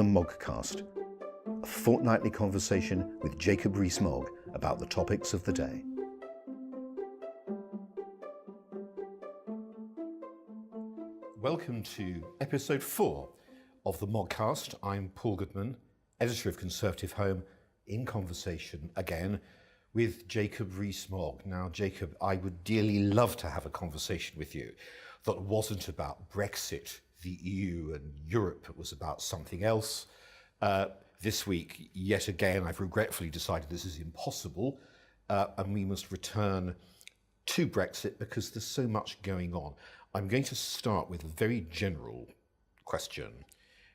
the Moggcast, a fortnightly conversation with Jacob Rees Mogg about the topics of the day. Welcome to episode 4 of the Moggcast. I'm Paul Goodman, editor of Conservative Home, in conversation again with Jacob Rees Mogg. Now, Jacob, I would dearly love to have a conversation with you that wasn't about Brexit, the EU and Europe. It was about something else. This week, yet again, I've regretfully decided this is impossible and we must return to Brexit because there's so much going on. I'm going to start with a very general question,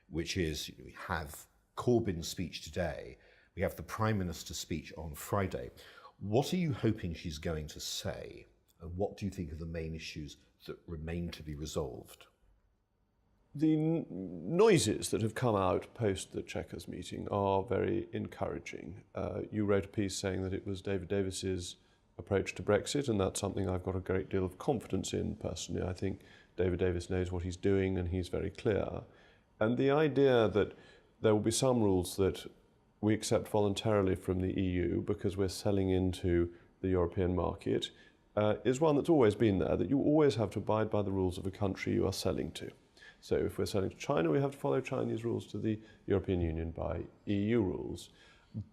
which is, we have Corbyn's speech today, we have the Prime Minister's speech on Friday. What are you hoping she's going to say? And what do you think are the main issues that remain to be resolved? The noises that have come out post the Chequers meeting are very encouraging. You wrote a piece saying that it was David Davis's approach to Brexit, and that's something I've got a great deal of confidence in personally. I think David Davis knows what he's doing and he's very clear. And the idea that there will be some rules that we accept voluntarily from the EU because we're selling into the European market is one that's always been there, that you always have to abide by the rules of a country you are selling to. So if we're selling to China, we have to follow Chinese rules, to the European Union by EU rules.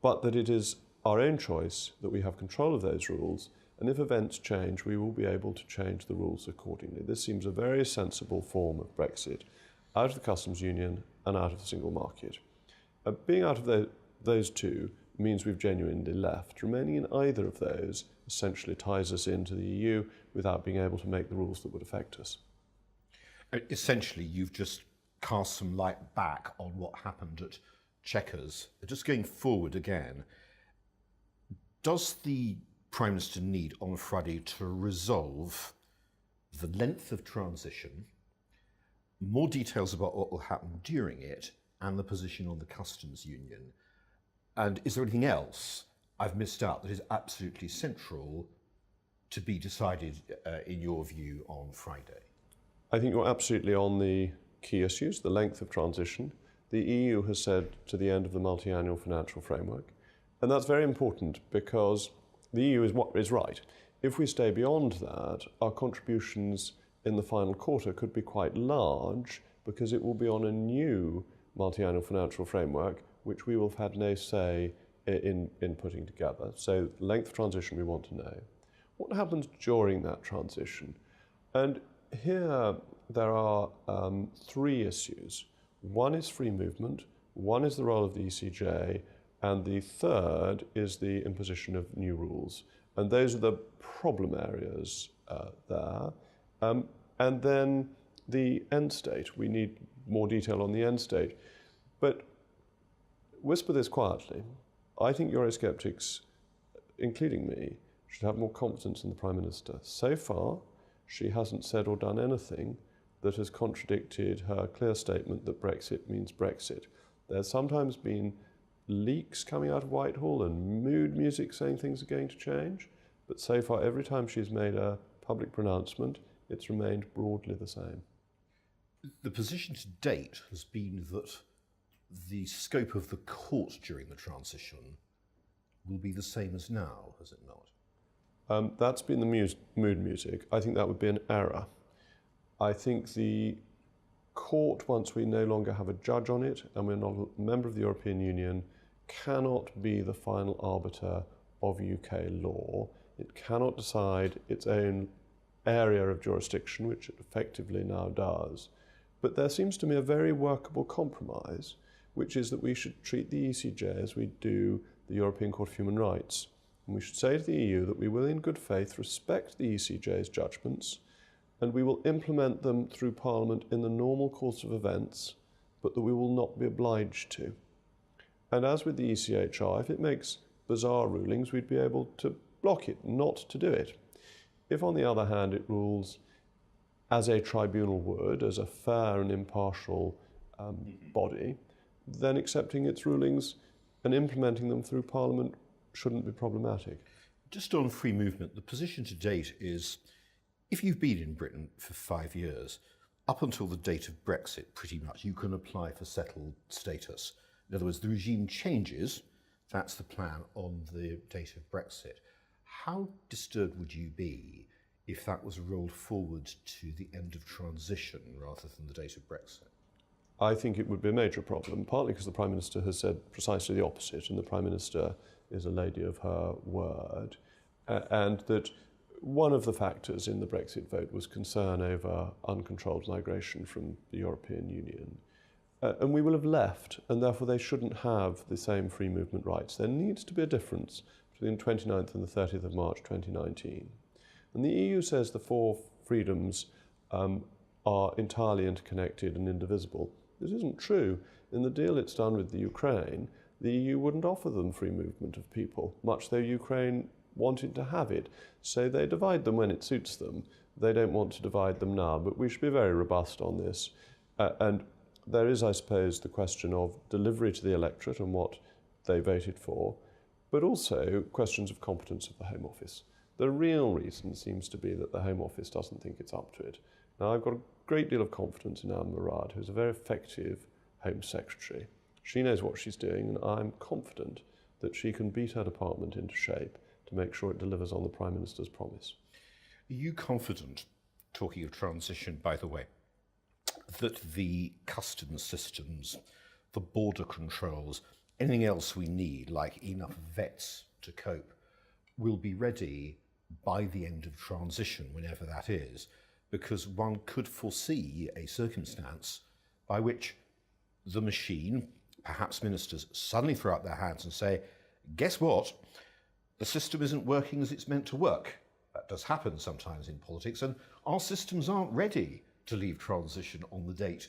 But that it is our own choice, that we have control of those rules, and if events change, we will be able to change the rules accordingly. This seems a very sensible form of Brexit, out of the customs union and out of the single market. Being out of those two means we've genuinely left. Remaining in either of those essentially ties us into the EU without being able to make the rules that would affect us. Essentially, you've just cast some light back on what happened at Chequers. Just going forward again, does the Prime Minister need on Friday to resolve the length of transition, more details about what will happen during it, and the position on the customs union? And is there anything else I've missed out that is absolutely central to be decided, in your view, on Friday? I think you're absolutely on the key issues, the length of transition. The EU has said to the end of the multi-annual financial framework, and that's very important because the EU is right. If we stay beyond that, our contributions in the final quarter could be quite large because it will be on a new multi-annual financial framework which we will have had no say in putting together. So length of transition we want to know. What happens during that transition? And here there are 3 issues. One is free movement, one is the role of the ECJ, and the third is the imposition of new rules. And those are the problem areas there. And then the end state. We need more detail on the end state. But whisper this quietly. I think Eurosceptics, including me, should have more confidence in the Prime Minister. So far, she hasn't said or done anything that has contradicted her clear statement that Brexit means Brexit. There's sometimes been leaks coming out of Whitehall and mood music saying things are going to change, but so far every time she's made a public pronouncement, it's remained broadly the same. The position to date has been that the scope of the court during the transition will be the same as now, has it not? That's been the mood music. I think that would be an error. I think the court, once we no longer have a judge on it and we're not a member of the European Union, cannot be the final arbiter of UK law. It cannot decide its own area of jurisdiction, which it effectively now does. But there seems to me a very workable compromise, which is that we should treat the ECJ as we do the European Court of Human Rights. And we should say to the EU that we will in good faith respect the ECJ's judgments and we will implement them through Parliament in the normal course of events, but that we will not be obliged to. And as with the ECHR, if it makes bizarre rulings, we'd be able to block it, not to do it. If, on the other hand, it rules as a tribunal would, as a fair and impartial body, then accepting its rulings and implementing them through Parliament shouldn't be problematic. Just on free movement, the position to date is, if you've been in Britain for 5 years, up until the date of Brexit, pretty much, you can apply for settled status. In other words, the regime changes, that's the plan on the date of Brexit. How disturbed would you be if that was rolled forward to the end of transition rather than the date of Brexit? I think it would be a major problem, partly because the Prime Minister has said precisely the opposite, and the Prime Minister is a lady of her word, and that one of the factors in the Brexit vote was concern over uncontrolled migration from the European Union. And we will have left, and therefore they shouldn't have the same free movement rights. There needs to be a difference between 29th and the 30th of March 2019. And the EU says the four freedoms are entirely interconnected and indivisible. This isn't true. In the deal it's done with the Ukraine, the EU wouldn't offer them free movement of people, much though Ukraine wanted to have it. So they divide them when it suits them. They don't want to divide them now, but we should be very robust on this. And there is, I suppose, the question of delivery to the electorate and what they voted for, but also questions of competence of the Home Office. The real reason seems to be that the Home Office doesn't think it's up to it. Now, I've got a great deal of confidence in Anne Murad, who's a very effective Home Secretary. She knows what she's doing, and I'm confident that she can beat her department into shape to make sure it delivers on the Prime Minister's promise. Are you confident, talking of transition, by the way, that the customs systems, the border controls, anything else we need, like enough vets to cope, will be ready by the end of transition, whenever that is? Because one could foresee a circumstance by which the machine, perhaps ministers, suddenly throw up their hands and say, guess what? The system isn't working as it's meant to work. That does happen sometimes in politics, and our systems aren't ready to leave transition on the date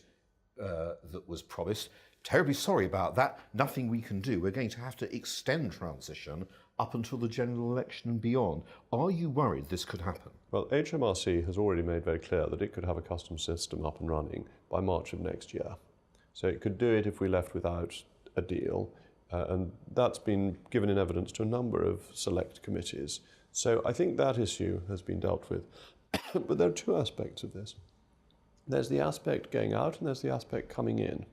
that was promised. Terribly sorry about that. Nothing we can do. We're going to have to extend transition up until the general election and beyond. Are you worried this could happen? Well, HMRC has already made very clear that it could have a customs system up and running by March of next year. So it could do it if we left without a deal. And that's been given in evidence to a number of select committees. So I think that issue has been dealt with. But there are two aspects of this. There's the aspect going out and there's the aspect coming in.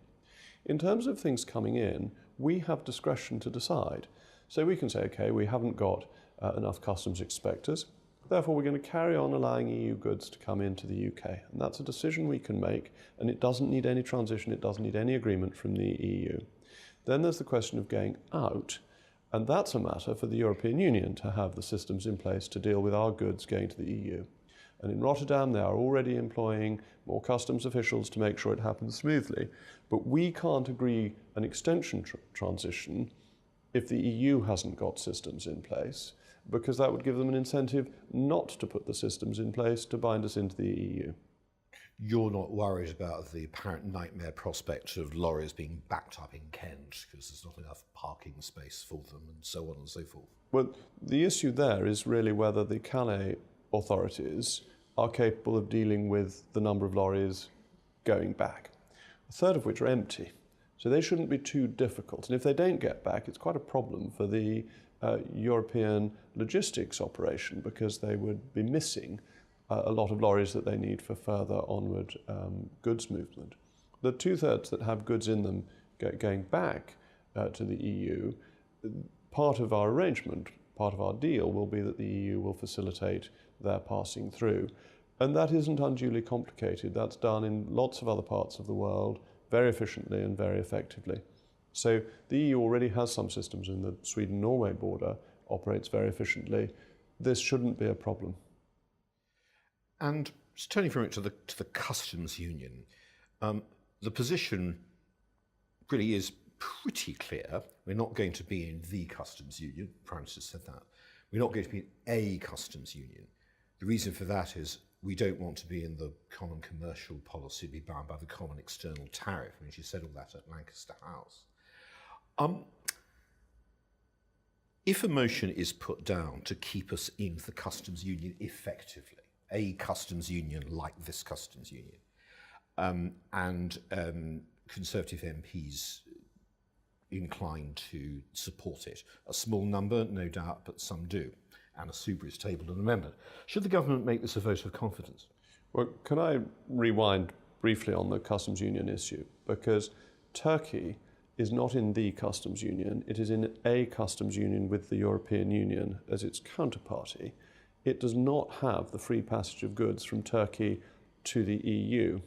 In terms of things coming in, we have discretion to decide. So we can say, okay, we haven't got enough customs inspectors, therefore we're going to carry on allowing EU goods to come into the UK. And that's a decision we can make, and it doesn't need any transition, it doesn't need any agreement from the EU. Then there's the question of going out, and that's a matter for the European Union to have the systems in place to deal with our goods going to the EU. And in Rotterdam, they are already employing more customs officials to make sure it happens smoothly. But we can't agree an extension transition if the EU hasn't got systems in place, because that would give them an incentive not to put the systems in place to bind us into the EU. You're not worried about the apparent nightmare prospect of lorries being backed up in Kent because there's not enough parking space for them and so on and so forth? Well, the issue there is really whether the Calais authorities are capable of dealing with the number of lorries going back, a third of which are empty. So they shouldn't be too difficult. And if they don't get back, it's quite a problem for the European logistics operation, because they would be missing a lot of lorries that they need for further onward goods movement. The two-thirds that have goods in them going back to the EU, part of our arrangement, part of our deal will be that the EU will facilitate their passing through. And that isn't unduly complicated. That's done in lots of other parts of the world very efficiently and very effectively. So the EU already has some systems in the Sweden-Norway border, operates very efficiently. This shouldn't be a problem. And just turning from it to the customs union, the position really is pretty clear. We're not going to be in the customs union. The Prime Minister said that. We're not going to be in a customs union. The reason for that is we don't want to be in the common commercial policy, be bound by the common external tariff. I mean, she said all that at Lancaster House. If a motion is put down to keep us in the customs union effectively, a customs union like this customs union, and Conservative MPs inclined to support it, a small number, no doubt, but some do, and a Subaru's tabled an amendment. Should the government make this a vote of confidence? Well, can I rewind briefly on the customs union issue, because Turkey is not in the customs union, it is in a customs union with the European Union as its counterparty. It does not have the free passage of goods from Turkey to the EU.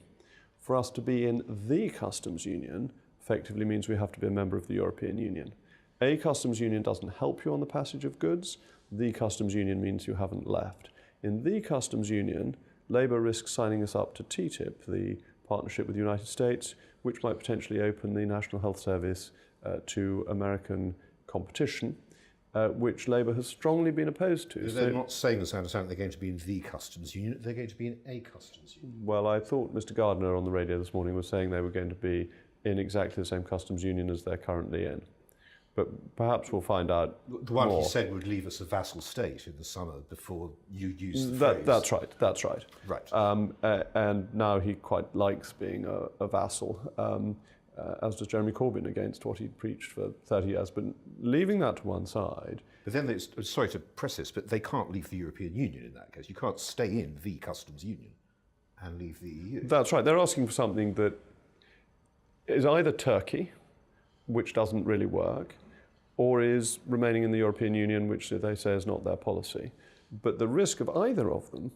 For us to be in the customs union effectively means we have to be a member of the European Union. A customs union doesn't help you on the passage of goods. The customs union means you haven't left. In the customs union, Labour risks signing us up to TTIP, the partnership with the United States, which might potentially open the National Health Service to American competition, which Labour has strongly been opposed to. They're not saying, as I understand, they're going to be in the customs union, they're going to be in a customs union. Well, I thought Mr Gardner on the radio this morning was saying they were going to be in exactly the same customs union as they're currently in. But perhaps we'll find out The one more. he said would leave us a vassal state in the summer before you use the phrase. That's right. Right. And now he quite likes being a vassal, as does Jeremy Corbyn, against what he'd preached for 30 years. But leaving that to one side... But then, sorry to press this, but they can't leave the European Union in that case. You can't stay in the customs union and leave the EU. That's right. They're asking for something that is either Turkey, which doesn't really work, or is remaining in the European Union, which they say is not their policy. But the risk of either of them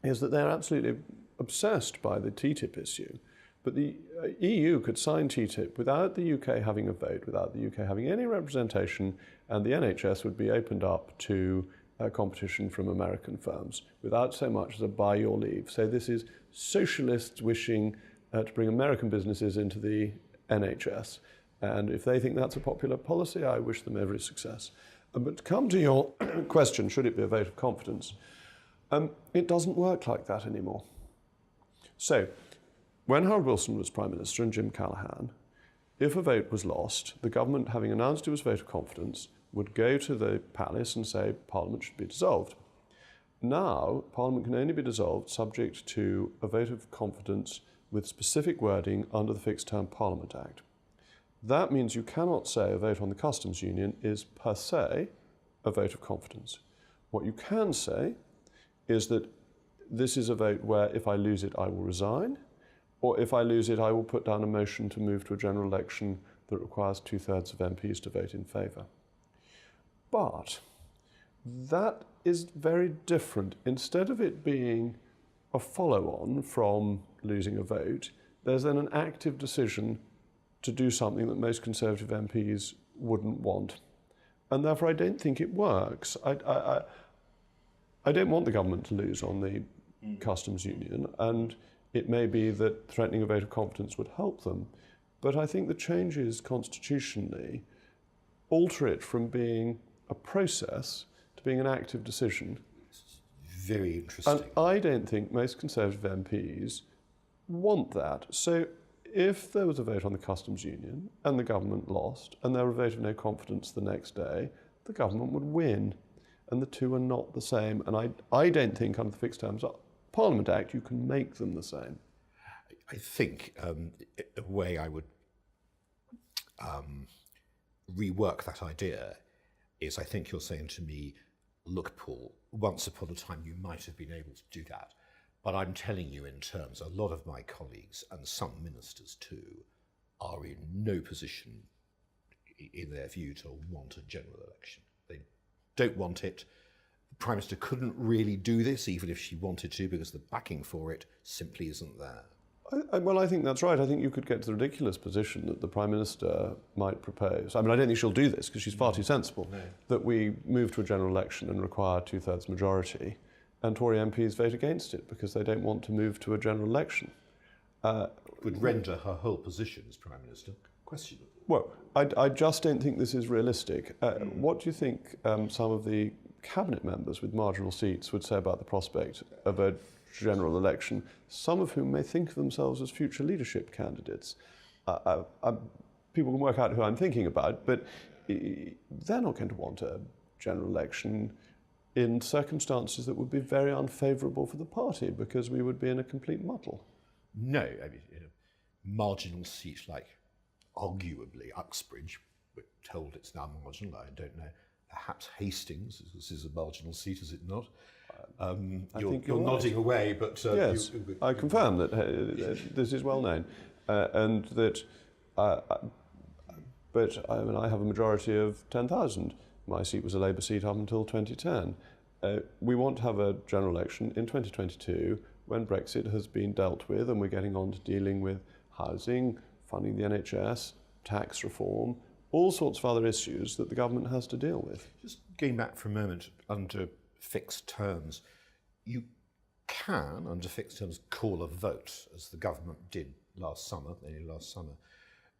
is that they're absolutely obsessed by the TTIP issue. But the EU could sign TTIP without the UK having a vote, without the UK having any representation, and the NHS would be opened up to competition from American firms without so much as a buy your leave. So this is socialists wishing to bring American businesses into the NHS. And if they think that's a popular policy, I wish them every success. But to come to your question, should it be a vote of confidence? It doesn't work like that anymore. So, when Harold Wilson was Prime Minister and Jim Callaghan, if a vote was lost, the government, having announced it was a vote of confidence, would go to the palace and say Parliament should be dissolved. Now, Parliament can only be dissolved subject to a vote of confidence with specific wording under the Fixed Term Parliament Act. That means you cannot say a vote on the customs union is per se a vote of confidence. What you can say is that this is a vote where if I lose it, I will resign, or if I lose it, I will put down a motion to move to a general election that requires 2/3 of MPs to vote in favour. But that is very different. Instead of it being a follow-on from losing a vote, there's then an active decision to do something that most Conservative MPs wouldn't want. And therefore I don't think it works. I don't want the government to lose on the customs union, and it may be that threatening a vote of confidence would help them, but I think the changes constitutionally alter it from being a process to being an active decision. Very interesting. And I don't think most Conservative MPs want that. So if there was a vote on the customs union and the government lost and there were a vote of no confidence the next day, the government would win. And the two are not the same. And I don't think under the Fixed Terms Parliament Act you can make them the same. I think a way I would rework that idea is, I think you're saying to me, look, Paul, once upon a time you might have been able to do that. But I'm telling you in terms, a lot of my colleagues, and some ministers too, are in no position, in their view, to want a general election. They don't want it. The Prime Minister couldn't really do this, even if she wanted to, because the backing for it simply isn't there. Well, I think that's right. I think you could get to the ridiculous position that the Prime Minister might propose. I mean, I don't think she'll do this, because she's far too sensible, that we move to a general election and require 2/3 majority, and Tory MPs vote against it because they don't want to move to a general election. Would render her whole position as Prime Minister questionable. Well, I just don't think this is realistic. What do you think some of the cabinet members with marginal seats would say about the prospect of a general election, some of whom may think of themselves as future leadership candidates? People can work out who I'm thinking about, but they're not going to want a general election in circumstances that would be very unfavourable for the party, because we would be in a complete muddle. No, I mean, in a marginal seat like arguably Uxbridge, we're told it's now marginal, I don't know, perhaps Hastings, this is a marginal seat, is it not? You're think you're nodding away, but yes, I confirm that this is well known, and that. But I have a majority of 10,000. My seat was a Labour seat up until 2010. We want to have a general election in 2022 when Brexit has been dealt with and we're getting on to dealing with housing, funding the NHS, tax reform, all sorts of other issues that the government has to deal with. Just going back for a moment, under fixed terms, you can, under fixed terms, call a vote, as the government did only last summer.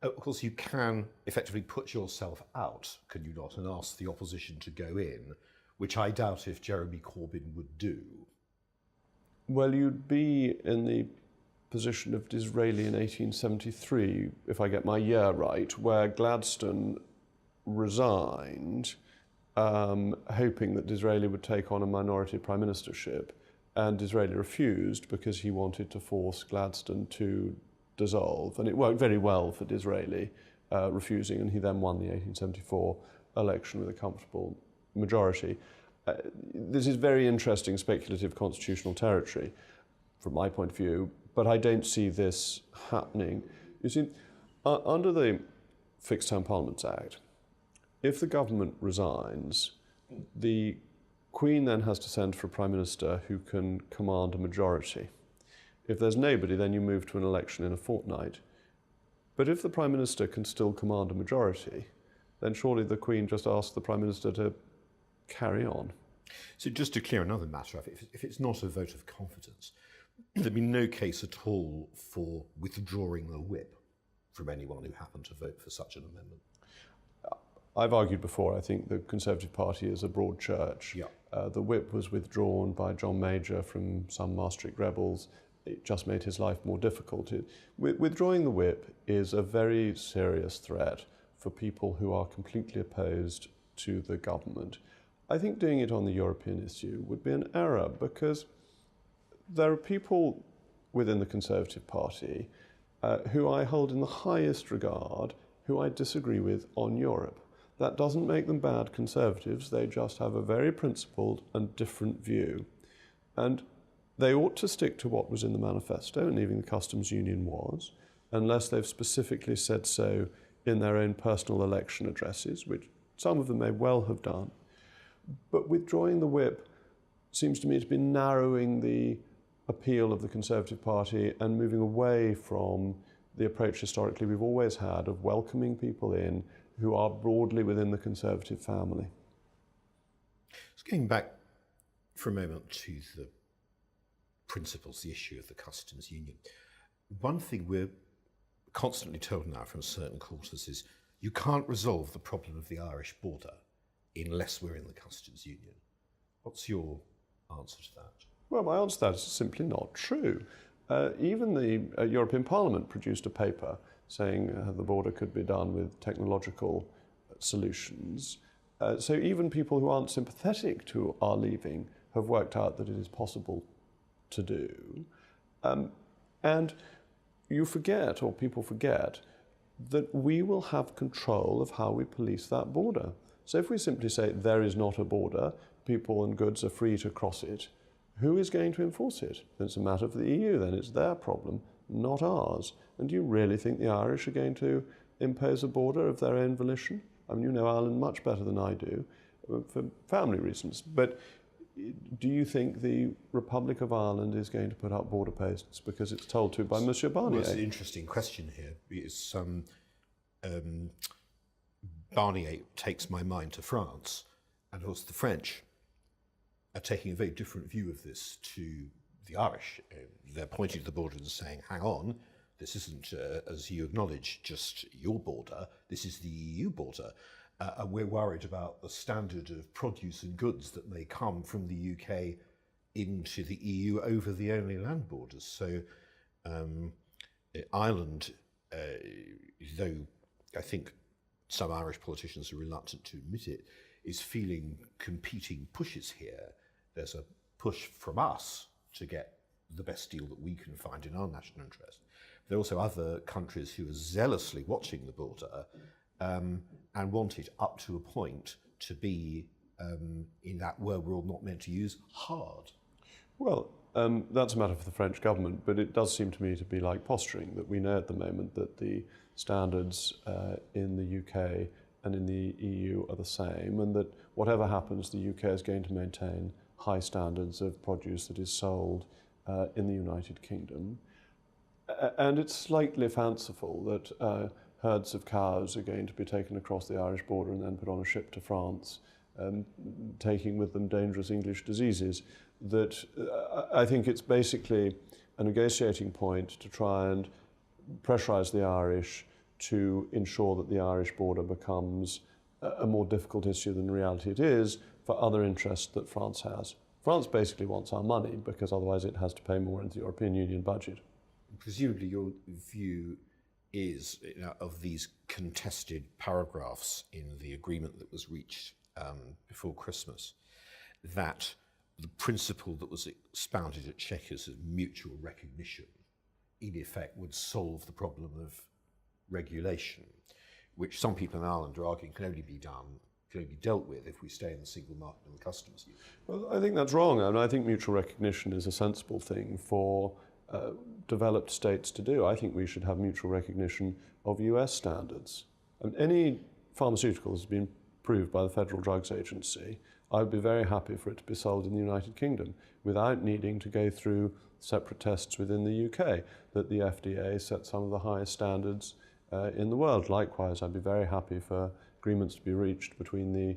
Of course, you can effectively put yourself out, can you not, and ask the opposition to go in, which I doubt if Jeremy Corbyn would do. Well, you'd be in the position of Disraeli in 1873, if I get my year right, where Gladstone resigned, hoping that Disraeli would take on a minority prime ministership, and Disraeli refused because he wanted to force Gladstone to dissolve, and it worked very well for Disraeli, refusing, and he then won the 1874 election with a comfortable majority. This is very interesting speculative constitutional territory from my point of view, but I don't see this happening. You see, under the Fixed Term Parliaments Act, if the government resigns, the Queen then has to send for a Prime Minister who can command a majority. If there's nobody, then you move to an election in a fortnight. But if the Prime Minister can still command a majority, then surely the Queen just asks the Prime Minister to carry on. So just to clear another matter up, if it's not a vote of confidence, there'd be no case at all for withdrawing the whip from anyone who happened to vote for such an amendment. I've argued before, I think the Conservative Party is a broad church. Yeah. The whip was withdrawn by John Major from some Maastricht rebels. It just made his life more difficult. Withdrawing the whip is a very serious threat for people who are completely opposed to the government. I think doing it on the European issue would be an error because there are people within the Conservative Party who I hold in the highest regard, who I disagree with on Europe. That doesn't make them bad Conservatives, they just have a very principled and different view. And they ought to stick to what was in the manifesto, and leaving the customs union was, unless they've specifically said so in their own personal election addresses, which some of them may well have done. But withdrawing the whip seems to me to be narrowing the appeal of the Conservative Party and moving away from the approach historically we've always had of welcoming people in who are broadly within the Conservative family. Just going back for a moment to the principles, the issue of the customs union. One thing we're constantly told now from certain quarters is you can't resolve the problem of the Irish border unless we're in the customs union. What's your answer to that? Well, my answer to that is simply not true. Even the European Parliament produced a paper saying the border could be done with technological solutions. So even people who aren't sympathetic to our leaving have worked out that it is possible to do. And you forget, or people forget, that we will have control of how we police that border. So if we simply say there is not a border, people and goods are free to cross it, who is going to enforce it? It's a matter for the EU, then it's their problem, not ours. And do you really think the Irish are going to impose a border of their own volition? I mean, you know Ireland much better than I do, for family reasons. But do you think the Republic of Ireland is going to put up border posts because it's told to by Monsieur Barnier? Well, it's an interesting question here. It's, Barnier takes my mind to France, and of course the French are taking a very different view of this to the Irish. They're pointing to the border and saying, hang on, this isn't, as you acknowledge, just your border, this is the EU border. And we're worried about the standard of produce and goods that may come from the UK into the EU over the only land borders. So Ireland, though I think some Irish politicians are reluctant to admit it, is feeling competing pushes here. There's a push from us to get the best deal that we can find in our national interest. There are also other countries who are zealously watching the border and want it up to a point to be in that word we're all not meant to use, hard? Well, that's a matter for the French government, but it does seem to me to be like posturing, that we know at the moment that the standards in the UK and in the EU are the same, and that whatever happens, the UK is going to maintain high standards of produce that is sold in the United Kingdom. And it's slightly fanciful that herds of cows are going to be taken across the Irish border and then put on a ship to France, taking with them dangerous English diseases. That I think it's basically a negotiating point to try and pressurise the Irish to ensure that the Irish border becomes a more difficult issue than in reality it is for other interests that France has. France basically wants our money because otherwise it has to pay more into the European Union budget. Presumably your view is, of these contested paragraphs in the agreement that was reached before Christmas, that the principle that was expounded at Chequers as mutual recognition, in effect, would solve the problem of regulation, which some people in Ireland are arguing can only be dealt with if we stay in the single market and the customs union. Well, I think that's wrong. I think mutual recognition is a sensible thing for developed states to do. I think we should have mutual recognition of US standards. And any pharmaceutical has been approved by the Federal Drugs Agency. I would be very happy for it to be sold in the United Kingdom without needing to go through separate tests within the UK, that the FDA set some of the highest standards in the world. Likewise, I'd be very happy for agreements to be reached between the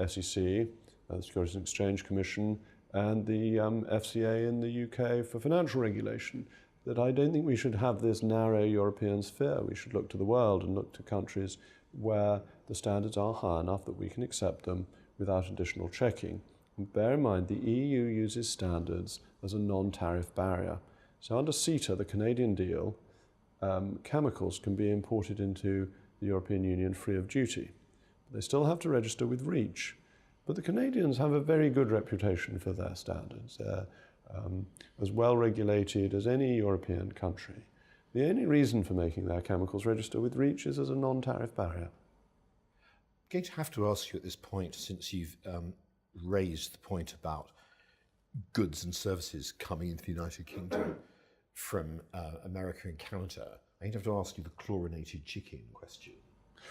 SEC, the Securities and Exchange Commission, and the FCA in the UK for financial regulation. That I don't think we should have this narrow European sphere. We should look to the world and look to countries where the standards are high enough that we can accept them without additional checking. And bear in mind, the EU uses standards as a non-tariff barrier. So under CETA, the Canadian deal, chemicals can be imported into the European Union free of duty. They still have to register with REACH. But the Canadians have a very good reputation for their standards. They're as well regulated as any European country. The only reason for making their chemicals register with REACH is as a non-tariff barrier. I'm going to have to ask you at this point, since you've raised the point about goods and services coming into the United Kingdom from America and Canada, I'm going to have to ask you the chlorinated chicken question.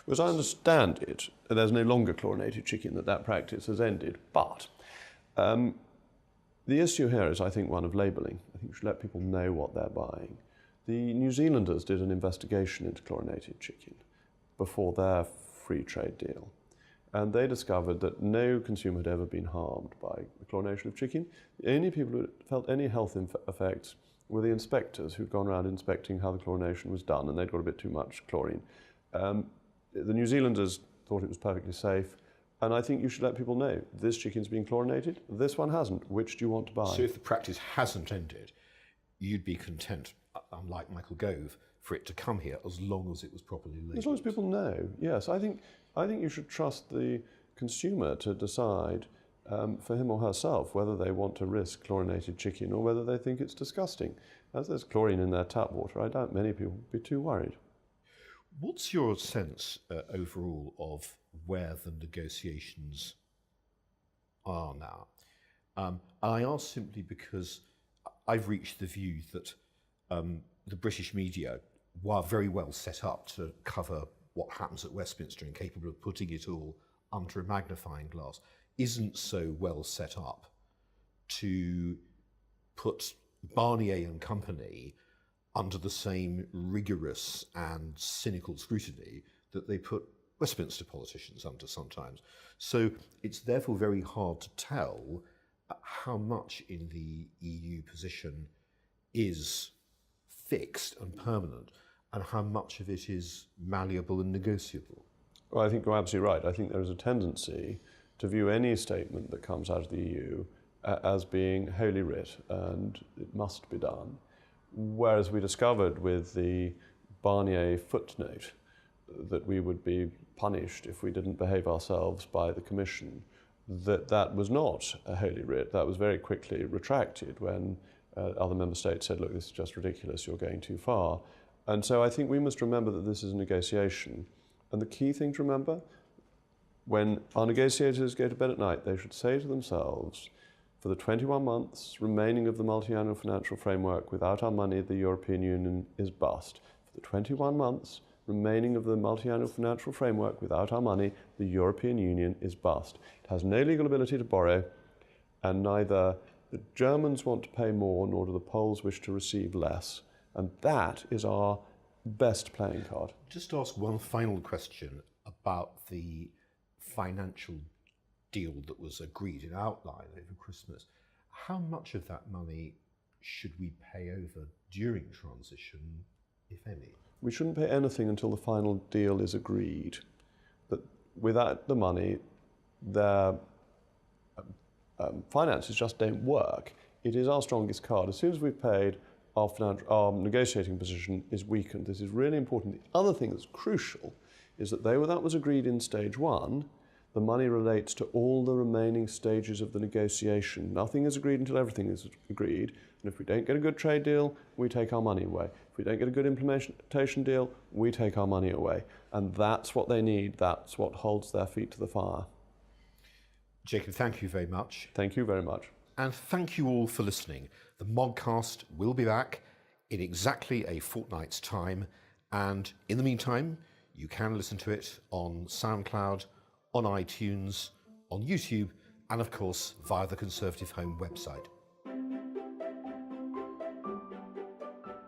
Well, as I understand it, there's no longer chlorinated chicken, that practice has ended. But the issue here is, I think, one of labelling. I think we should let people know what they're buying. The New Zealanders did an investigation into chlorinated chicken before their free trade deal. And they discovered that no consumer had ever been harmed by the chlorination of chicken. The only people who felt any health effects were the inspectors who'd gone around inspecting how the chlorination was done, and they'd got a bit too much chlorine. The New Zealanders thought it was perfectly safe, and I think you should let people know, this chicken's been chlorinated, this one hasn't. Which do you want to buy? So if the practice hasn't ended, you'd be content, unlike Michael Gove, for it to come here as long as it was properly labelled? As long as people know, yes. I think you should trust the consumer to decide for him or herself whether they want to risk chlorinated chicken or whether they think it's disgusting. As there's chlorine in their tap water, I doubt many people would be too worried. What's your sense overall of where the negotiations are now? I ask simply because I've reached the view that the British media, while very well set up to cover what happens at Westminster and capable of putting it all under a magnifying glass, isn't so well set up to put Barnier and company under the same rigorous and cynical scrutiny that they put Westminster politicians under sometimes. So it's therefore very hard to tell how much in the EU position is fixed and permanent and how much of it is malleable and negotiable. Well, I think you're absolutely right. I think there is a tendency to view any statement that comes out of the EU as being holy writ and it must be done. Whereas we discovered with the Barnier footnote that we would be punished if we didn't behave ourselves by the Commission, that was not a holy writ. That was very quickly retracted when other member states said, look, this is just ridiculous, you're going too far. And so I think we must remember that this is a negotiation. And the key thing to remember, when our negotiators go to bed at night, they should say to themselves, for the 21 months remaining of the multi-annual financial framework without our money, the European Union is bust. For the 21 months remaining of the multi-annual financial framework without our money, the European Union is bust. It has no legal ability to borrow, and neither the Germans want to pay more nor do the Poles wish to receive less. And that is our best playing card. Just to ask one final question about the financial deal that was agreed in outline over Christmas. How much of that money should we pay over during transition, if any? We shouldn't pay anything until the final deal is agreed. But without the money, their finances just don't work. It is our strongest card. As soon as we've paid, our negotiating position is weakened. This is really important. The other thing that's crucial is that though that was agreed in stage one, the money relates to all the remaining stages of the negotiation. Nothing is agreed until everything is agreed. And if we don't get a good trade deal, we take our money away. If we don't get a good implementation deal, we take our money away. And that's what they need. That's what holds their feet to the fire. Jacob, thank you very much. Thank you very much. And thank you all for listening. The Mogcast will be back in exactly a fortnight's time. And in the meantime, you can listen to it on SoundCloud, on iTunes, on YouTube, and of course via the Conservative Home website.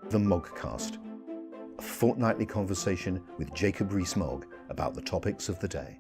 The Mogcast, a fortnightly conversation with Jacob Rees Mogg about the topics of the day.